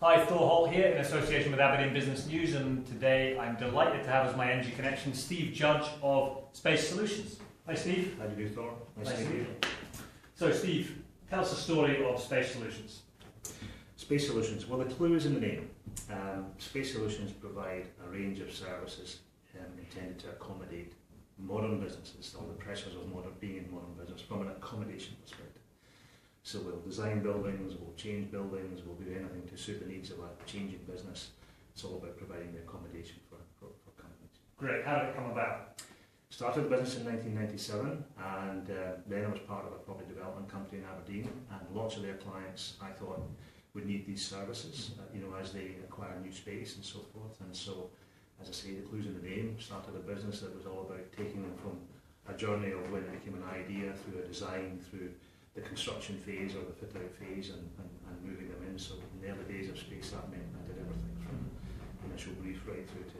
Hi, Thor Holt here in association with Aberdeen Business News, and today I'm delighted to have as my energy connection Steve Judge of Space Solutions. Hi Steve. How do you do, Thor? Nice to meet you. So Steve, tell us the story of Space Solutions. Space Solutions, well, the clue is in the name. Space Solutions provide a range of services intended to accommodate modern businesses, or the pressures of being in modern business from an accommodation perspective. So we'll design buildings, we'll change buildings, we'll do anything to suit the needs of a changing business. It's all about providing the accommodation for companies. Great, how did it come about? Started the business in 1997, and then I was part of a property development company in Aberdeen, and lots of their clients, I thought, would need these services, as they acquire new space and so forth. And so, as I say, the clue's in the name. Started a business that was all about taking them from a journey of when it became an idea, through a design, through the construction phase or the fit-out phase, and moving them in. So in the early days of space, that meant I did everything from initial brief right through to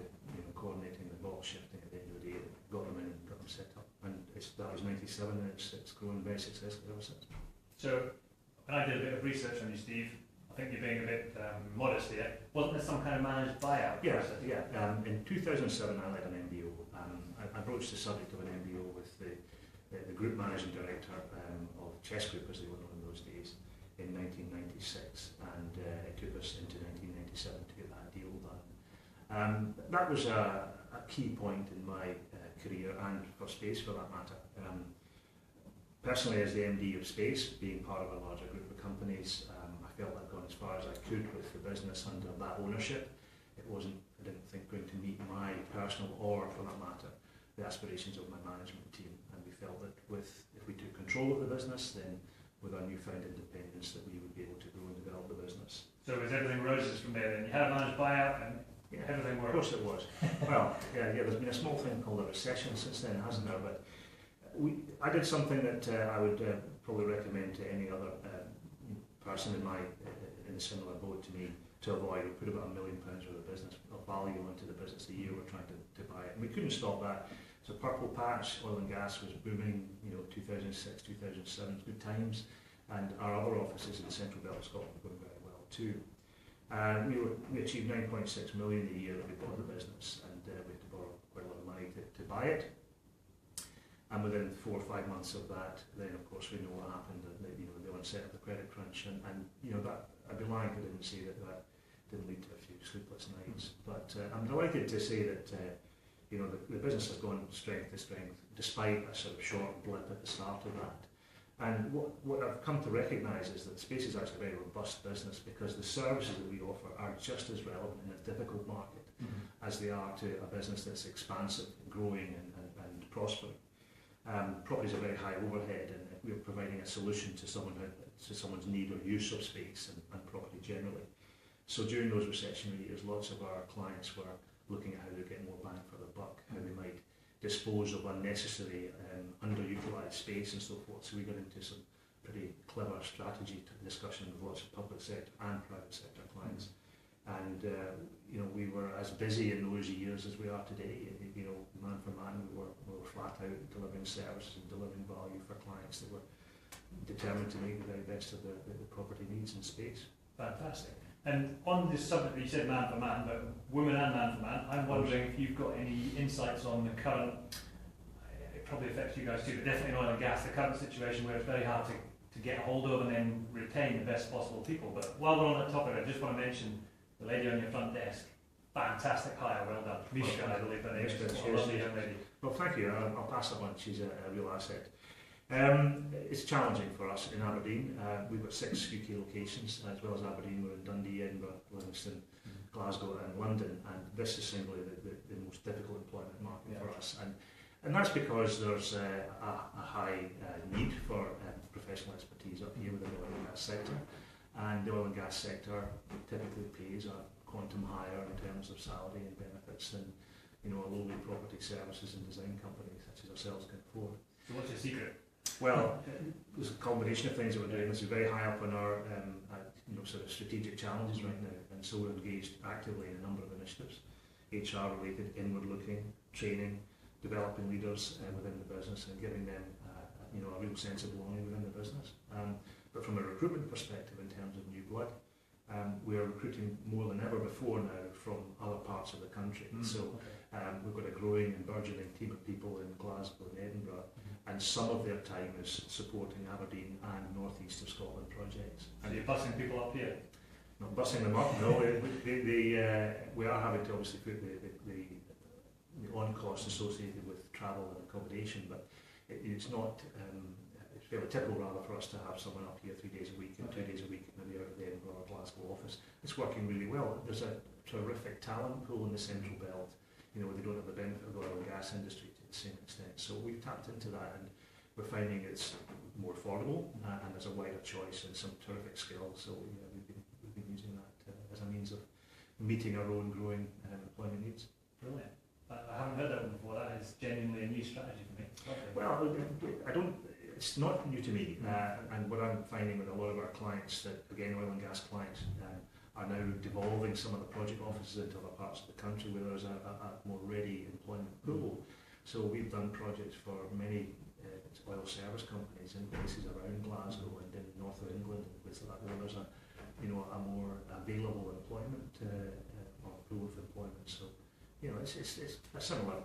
coordinating the box shifting at the end of the day, got them in and got them set up. And that was 97, and it's grown very successfully ever since. So when I did a bit of research on you, Steve, I think you're being a bit modest here. Wasn't there some kind of managed buyout process? Yeah. In 2007, I led an MBO. I broached the subject of an MBO with the group managing director of Chess Group, as they were known in those days, in 1996, and it took us into 1997 to get that deal done. That was a key point in my career, and for Space for that matter. Personally, as the MD of Space, being part of a larger group of companies, I felt I'd gone as far as I could with the business under that ownership. It wasn't, I didn't think, going to meet my personal, or for that matter, the aspirations of my management team. And we felt that if we took control of the business, then with our newfound independence, that we would be able to grow and develop the business. So was everything roses from there then? You had a managed buyout and everything worked? Of course it was. Well, there's been a small thing called a recession since then, hasn't there? But I did something that I would probably recommend to any other person in a similar boat to me to avoid. We put about £1 million worth of business, of value into the business a year. We're trying to buy it, and we couldn't stop that. So purple patch, oil and gas was booming, 2006, 2007, good times, and our other offices in the central belt of Scotland were going very well too. We achieved 9.6 million a year that we bought the business, and we had to borrow quite a lot of money to buy it. And within 4 or 5 months of that, then of course we know what happened. The onset of the credit crunch, and that I'd be lying if I didn't say that didn't lead to a few sleepless nights. But I'm delighted to say that the business has gone strength to strength, despite a sort of short blip at the start of that. And what I've come to recognise is that Space is actually a very robust business, because the services that we offer are just as relevant in a difficult market as they are to a business that's expansive, growing and prospering. Property is a very high overhead, and we're providing a solution to someone's need or use of space and property generally. So during those recessionary years, lots of our clients were looking at how they get more bang for their buck, how they might dispose of unnecessary underutilised space and so forth. So we got into some pretty clever strategy discussion with lots of public sector and private sector clients. And we were as busy in those years as we are today. Man for man, we were flat out delivering services and delivering value for clients that were determined to make the very best of the property needs and space. Fantastic. And on this subject, you said man for man, but women and man for man, I'm wondering if you've got any insights on the current, it probably affects you guys too, but definitely in oil and gas, the current situation where it's very hard to get hold of and then retain the best possible people. But while we're on that topic, I just want to mention the lady on your front desk. Fantastic hire, well done. Mishka, I believe her name is. What a lovely young lady. Well, thank you. I'll pass that on. She's a real asset. It's challenging for us in Aberdeen. We've got 6 UK locations, as well as Aberdeen. We're in Dundee, Edinburgh, Livingston, Glasgow and London, and this is simply the most difficult employment market for us. And that's because there's a high need for professional expertise up here within the oil and gas sector. And the oil and gas sector typically pays a quantum higher in terms of salary and benefits than a lowly property services and design company such as ourselves can afford. So what's your secret? Well, there's a combination of things that we're doing. This is very high up on our sort of strategic challenges right now, and so we're engaged actively in a number of initiatives, HR related, inward looking, training, developing leaders within the business and giving them a real sense of belonging within the business. But from a recruitment perspective, in terms of new blood, we are recruiting more than ever before now from other parts of the country. So we've got a growing and burgeoning team of people in Glasgow and Edinburgh, and some of their time is supporting Aberdeen and North East of Scotland projects. So you're bussing people up here? Not bussing them up, no. We are having to obviously put the on costs associated with travel and accommodation, but it's not. It's fairly typical rather for us to have someone up here 3 days a week and 2 days a week maybe out of the Edinburgh or Glasgow office. It's working really well. There's a terrific talent pool in the Central Belt. You know, they don't have the benefit of the oil and gas industry to the same extent. So we've tapped into that, and we're finding it's more affordable and there's a wider choice and some terrific skills. So yeah, we've been using that as a means of meeting our own growing employment needs. Brilliant. I haven't heard that one before. That is genuinely a new strategy for me. Okay. Well, I don't. It's not new to me, and what I'm finding with a lot of our clients, that again, oil and gas clients, are now devolving some of the project offices into other parts of the country where there's a more ready employment pool. So we've done projects for many oil service companies in places around Glasgow and in north of England and places like that, where there's a more available employment or pool of employment. So it's a similar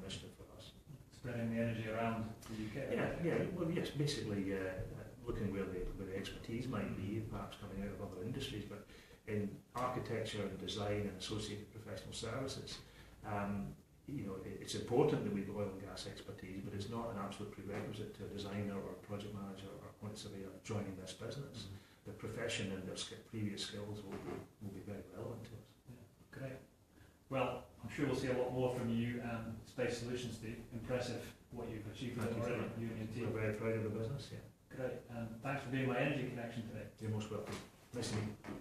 initiative for us. Spreading the energy around the UK. Well, yes, basically looking where the expertise might be, perhaps coming out of other industries, but in architecture and design and associated professional services, it's important that we've got oil and gas expertise, but it's not an absolute prerequisite to a designer or a project manager or a quantity surveyor joining this business. The profession and their previous skills will be very relevant to us. Yeah, great. Well, I'm sure we'll see a lot more from you and Space Solutions, Steve. Impressive what you've achieved already, you and your team. We're very proud of the business, yeah. Great, and thanks for being my energy connection today. You're most welcome. Nice to meet you.